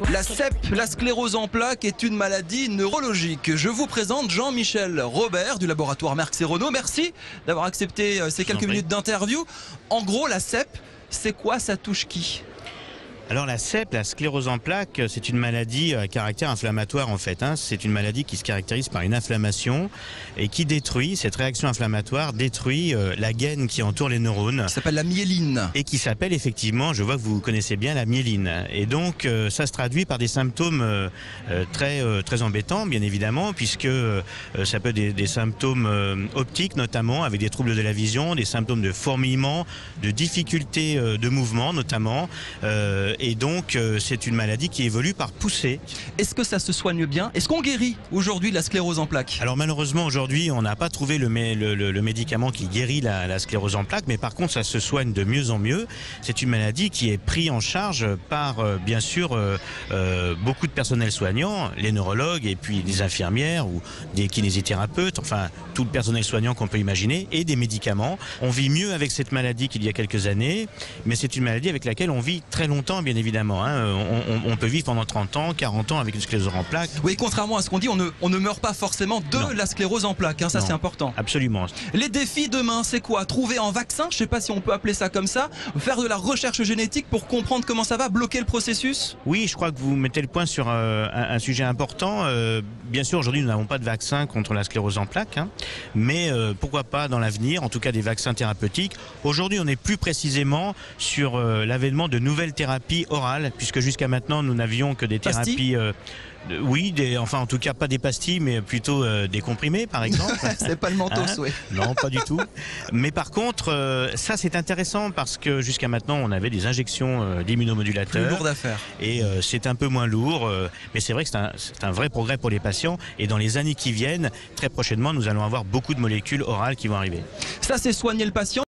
La CEP, la sclérose en plaques, est une maladie neurologique. Je vous présente Jean-Michel Robert du laboratoire Merck Serono. Merci d'avoir accepté ces quelques minutes d'interview. En gros, la CEP, c'est quoi? Ça touche qui? Alors la CEP, la sclérose en plaques, c'est une maladie à caractère inflammatoire en fait. C'est une maladie qui se caractérise par une inflammation et qui détruit, cette réaction inflammatoire détruit la gaine qui entoure les neurones. Ça s'appelle la myéline. Et qui s'appelle effectivement, je vois que vous connaissez bien, la myéline. Et donc ça se traduit par des symptômes très embêtants bien évidemment, puisque ça peut être des symptômes optiques notamment, avec des troubles de la vision, des symptômes de fourmillement, de difficultés de mouvement notamment. Et donc c'est une maladie qui évolue par poussée. Est-ce que ça se soigne bien? Est-ce qu'on guérit aujourd'hui la sclérose en plaques? Alors malheureusement aujourd'hui on n'a pas trouvé le médicament qui guérit la sclérose en plaques, mais par contre ça se soigne de mieux en mieux. C'est une maladie qui est prise en charge par bien sûr beaucoup de personnel soignant, les neurologues et puis des infirmières ou des kinésithérapeutes, enfin tout le personnel soignant qu'on peut imaginer, et des médicaments. On vit mieux avec cette maladie qu'il y a quelques années, mais c'est une maladie avec laquelle on vit très longtemps bien évidemment. On peut vivre pendant 30 ans, 40 ans avec une sclérose en plaques. Oui, contrairement à ce qu'on dit, on ne meurt pas forcément de la sclérose en plaques, ça c'est important. Absolument. Les défis demain, c'est quoi? Trouver un vaccin, je ne sais pas si on peut appeler ça comme ça, faire de la recherche génétique pour comprendre comment ça va, bloquer le processus? Oui, je crois que vous mettez le point sur un sujet important. Bien sûr, aujourd'hui, nous n'avons pas de vaccin contre la sclérose en plaques, mais pourquoi pas dans l'avenir, en tout cas des vaccins thérapeutiques. Aujourd'hui, on est plus précisément sur l'avènement de nouvelles thérapies orales, puisque jusqu'à maintenant, nous n'avions que des thérapies... oui, enfin en tout cas pas des pastilles, mais plutôt des comprimés par exemple. C'est pas le mentos, oui. Non, pas du tout. Mais par contre, ça c'est intéressant parce que jusqu'à maintenant on avait des injections d'immunomodulateurs. Plus lourd à faire. Et c'est un peu moins lourd, mais c'est vrai que c'est un vrai progrès pour les patients. Et dans les années qui viennent, très prochainement, nous allons avoir beaucoup de molécules orales qui vont arriver. Ça c'est soigner le patient.